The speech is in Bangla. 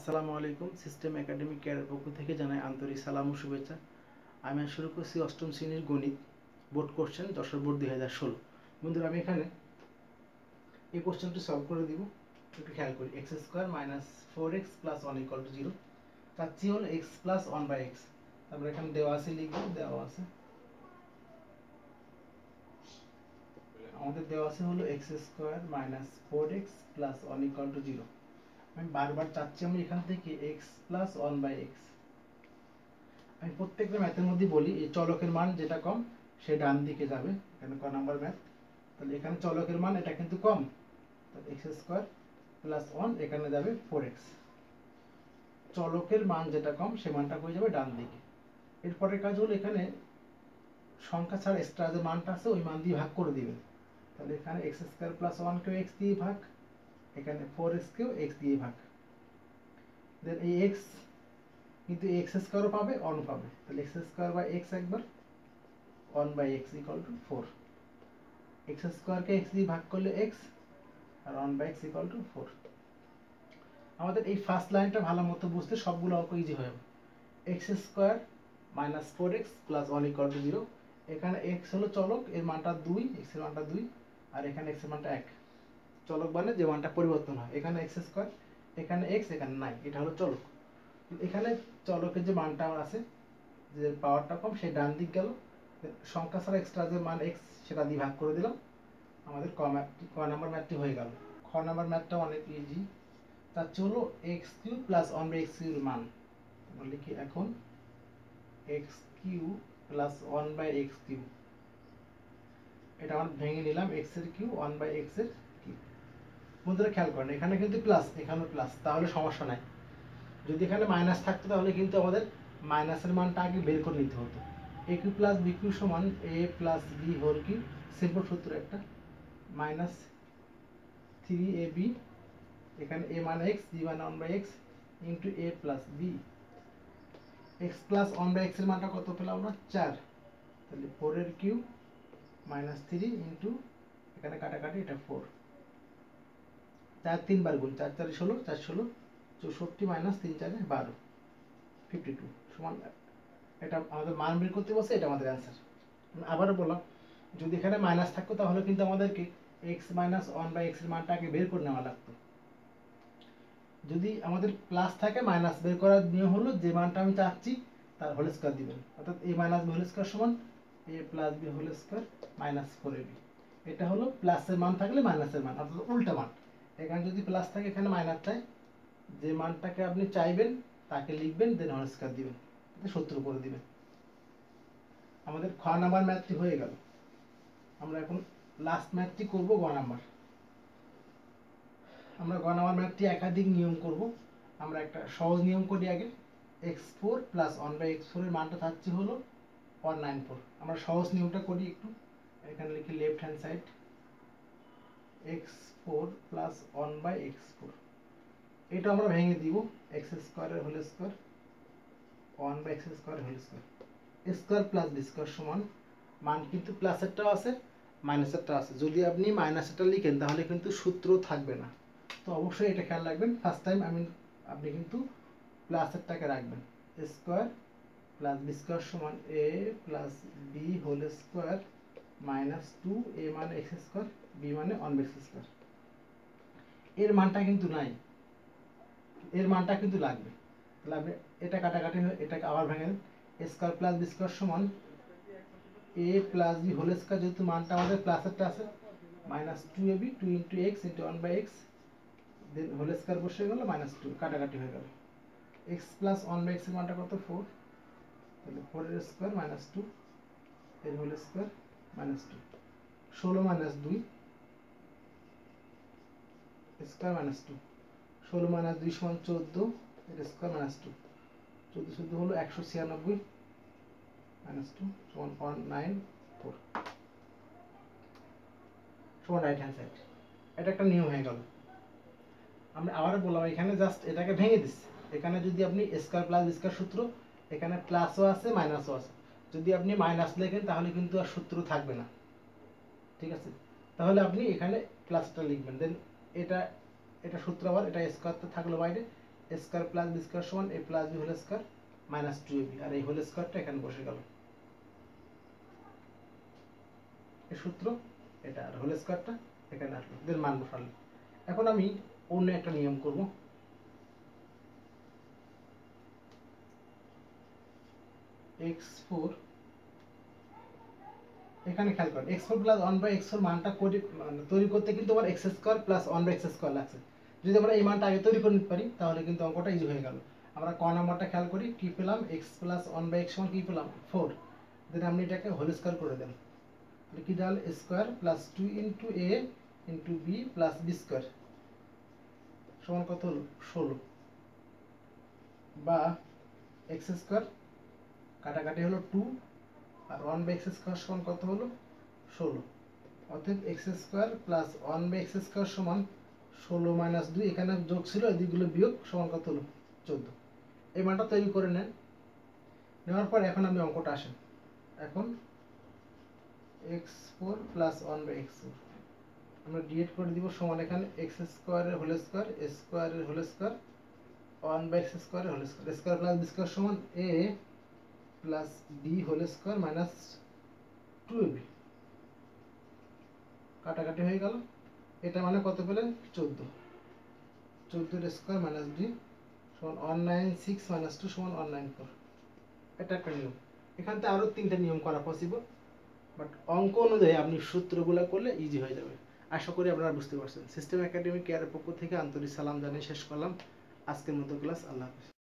আসসালামু আলাইকুম। সিস্টেম একাডেমিক কেয়ারের পক্ষ থেকে জানাই আন্তরিক সালাম ও শুভেচ্ছা। আমি আজ শুরু করছি অষ্টম শ্রেণীর গণিত বোর্ড কোশ্চেন, যশোর বোর্ড 2016। বন্ধুরা, আমি এখানে এই কোশ্চেনটি সলভ করে দিব। একটু খেয়াল করি। X square minus 4x plus 1 equal to 0। চাচ্ছি হলো x প্লাস 1 বাই এক্স। তারপরে এখানে দেওয়া আছে, লিখব। দেওয়া আছে আমাদের দেওয়া আছে হলো x square minus 4x plus 1 equal to 0। আমি বারবার চাচ্ছি আমি এখান থেকে x প্লাস 1 বাই এক্স। আমি প্রত্যেকটা ম্যাথের মধ্যে বলি এই চলকের মান যেটা কম সে ডান দিকে যাবে। এখানে ক নাম্বার ম্যাথ, তাহলে এখানে চলকের মান এটা কিন্তু কম, তাহলে এক্স স্কোয়ার প্লাস 1 এখানে যাবে 4x। চলকের মান যেটা কম সে মানটা হয়ে যাবে ডান দিকে। এরপরের কাজ হলো এখানে সংখ্যা ছাড়া এক্সট্রা যে মানটা আছে ওই মান দিয়ে ভাগ করে দিবেন। তাহলে এখানে এক্স স্কোয়ার প্লাস 1 কেও x দিয়ে ভাগ, এখানে 4x কেও x দিয়ে ভাগ। দেন এই x কিন্তু এক্স স্কোয়ারও পাবে, 1 পাবে, তাহলে এক্স স্কোয়ার বাই এক্স একবার, 1 by x equal to 4। X স্কোয়ারকে এক্স দিয়ে ভাগ করলে এক্স, আর 1 বাই এক্স ইকুয়াল টু 4। আমাদের এই ফার্স্ট লাইনটা ভালো মতো বুঝতে সবগুলো অঙ্ক ইজি হয়ে যাবে। X square minus 4x plus 1 equal to 0। এখানে এক্স হলো চলক, এর মানটা 2, এক্স এর মানটা 2, আর এখানে এক্স এর মানটা 1। চলক মানে যে মানটা পরিবর্তন হয়, এখানে এক্স স্কোয়ার, এখানে এক্স, এখানে নাই, এটা হলো চলক। এখানে চলকের যে মানটা আছে, যে পাওয়ারটা কম সেই ডান দিক গেল, সংখ্যা ছাড়া এক্সট্রা যে মান এক্স সেটা দিয়ে ভাগ করে দিলাম। আমাদের ক নাম্বার ম্যাথটি হয়ে গেল। খ নাম্বার ম্যাথটা অনেক ইজি। তার হলো x cube plus 1 by x কিউর মান। লিখি এখন x cube plus 1 by x cube. এটা আমরা ভেঙে নিলাম, এক্স এর কিউ 1 বাই এক্স এর কিউ। বন্ধুরা খেয়াল করেন, এখানে কিন্তু প্লাস, এখানেও প্লাস, তাহলে সমস্যা নাই। যদি এখানে মাইনাস থাকতো তাহলে কিন্তু আমাদের মাইনাসের মানটা আগে বের করে নিতে হতো। A cube plus b cube সমান a plus B whole cube. Simple সূত্র একটা, মাইনাস 3ab, এখানে a মানে x, b মানে 1 by x, into a plus b। x plus 1 by x এর মানটা কত পেলাম আমরা? 4। তাহলে 4 এর কিউ মাইনাস 3 ইন্টু, এখানে কাটাকাটি, এটা 4। 4 3 বার গুণ, 4 4 16, 4 16 64, মাইনাস 3 4 12, 52 সমান। এটা আমাদের মান বের করতে বসে, এটা আমাদের অ্যান্সার। আবারও বললাম, যদি এখানে মাইনাস থাকতো তাহলে কিন্তু আমাদেরকে x মাইনাস 1 বাই x এর মানটা আগে বের করে নেওয়া লাগতো। যদি আমাদের প্লাস থাকে, মাইনাস বের করার নিয়ম হলো যে মানটা আমি চাচ্ছি তার হোল স্কয়ার দিবেন। অর্থাৎ a minus b whole square সমান a plus b whole square minus 4ab। এটা হলো প্লাসের মান থাকলে মাইনাসের মান, অর্থাৎ উল্টা মান। এখানে যদি প্লাস থাকে, এখানে মাইনাস চাই, যে মানটাকে আপনি চাইবেন তাকে লিখবেন, দেন হোল স্কয়ার দিবেন, 70 করে দিবেন। আমাদের খ নাম্বার ম্যাথটি হয়ে গেল। আমরা এখন লাস্ট ম্যাথটি করব, গ নাম্বার। আমরা গ নাম্বার ম্যাথটি একাধিক নিয়ম করব। আমরা একটা সহজ নিয়ম করি আগে। x4 প্লাস 1 বাই x4 এর মানটা থাকছে হলো 194। আমরা সহজ নিয়মটা করি একটু। এখানে লিখি left hand side, x4 plus 1 by x4। এটা আমরা ভেঙে দিব, x স্কয়ারের হোল স্কয়ার 1 বাই x স্কয়ারের whole square. Square plus B square সমান, মান কিন্তু প্লাসেরটাও আছে মাইনাসেরটাও আছে। যদি আপনি মাইনাসেরটা লিখেন তাহলে কিন্তু সূত্র থাকবে না, তো অবশ্যই এটা খেয়াল রাখবেন। ফার্স্ট টাইম আপনি কিন্তু প্লাসেরটাকে রাখবেন। স্কয়ার প্লাস বি স্কয়ার সমান a plus B whole square minus 2, a মানে x স্কয়ার, b মানে 1 বাই x স্কয়ার। এর মানটা কিন্তু নাই, এর মানটা কিন্তু লাগবে। তাহলে আপনি এটা কাটাকাটি হয়ে এটাকে আবার ভেঙে, স্কয়ার প্লাস বি স্কয়ার সমান a plus B whole square, যেহেতু মানটা আমাদের প্লাসেরটা আছে, minus 2ab 2 into x into 1 by x, then whole square বসে গেল, মাইনাস 2 কাটাকাটি হয়ে গেল। x প্লাস 1 বাই x এর মানটা কত? 4। তাহলে 4 এর স্কয়ার মাইনাস 2 এর whole square minus 2, 16 minus 2 square minus 2, 16 minus 2 সমান 14 এর স্কয়ার মাইনাস 2, 14 14 হলো 196 মাইনাস 2 সমান 194 সমান রাইট হ্যান্ড সাইড। এটা একটা নিয়ম হয়ে গেল। আমরা আবার বললাম, এখানে জাস্ট এটাকে ভেঙে দিচ্ছি। এখানে যদি আপনি স্কয়ার প্লাস স্কয়ার সূত্র, এখানে প্লাসও আছে মাইনাসও আছে। যদি আপনি মাইনাস লেখেন তাহলে কিন্তু আর সূত্র থাকবে না, ঠিক আছে? তাহলে আপনি এখানে প্লাসটা লিখবেন, দেন এটা এটা সূত্র, আবার এটা স্কয়ারটা থাকলো বাইরে, a square plus B square সমান a plus B whole square minus 2ab, আর এই হোল স্কয়ারটা এখানে বসে গেল, এই সূত্র এটা, আর হোল স্কয়ারটা এখানে আসলো, এদের মান বসালো। এখন আমি অন্য একটা নিয়ম করব। x4 এখানে খেয়াল করেন x4 প্লাস 1/x4 মানটা তৈরি করতে কিন্তু আমার x square plus 1/x square লাগছে। যদি আমরা এই মানটা আগে তৈরি করে নিতে পারি তাহলে কিন্তু অঙ্কটা ইজি হয়ে গেল। আমরা ক নাম্বারটা খেয়াল করি, কি পেলাম, x প্লাস 1/x সমান কি পেলাম 4, দেন আপনি এটাকে হোল স্কয়ার করে দেন, তাহলে কি দাঁড়াল square plus 2 into a into b plus b square সমান কত হলো 16, বা x স্কয়ার কাটাকাটি হলো 2 আর 1/x স্কয়ার সমান কত হলো 16, অতএব x square plus 1/x square সমান 16 মাইনাস 2, এখানে যোগ ছিল এদিকগুলো বিয়োগ, সমান কত হলো 14। এই মানটা তৈরি করে নেন, নেওয়ার পর এখন আমি অঙ্কটা আসেন। এখন x4 প্লাস 1/x4 আমরা ডিএড করে দিব সমান এখানে x স্কয়ারের হোল স্কয়ার a স্কয়ারের হোল স্কয়ার 1/x স্কয়ারের whole square, square plus B square সমান a plus B whole square minus 2ab, কাটাকাটি হয়ে গেল, এটা মানে কত পেলেন 14, 14 এর স্কয়ার মাইনাস b সমান 196 মাইনাস 2 সমান 194। এটা একটা নিয়ম। এখান থেকে আরো 3টা নিয়ম করা পসিবল, বাট অঙ্ক অনুযায়ী আপনি সূত্রগুলো করলে ইজি হয়ে যাবে। আশা করি আপনারা বুঝতে পারছেন। সিস্টেম একাডেমি কেয়ারের পক্ষ থেকে আন্তরিক সালাম জানিয়ে শেষ করলাম আজকের মতো ক্লাস। আল্লাহ হাফেজ।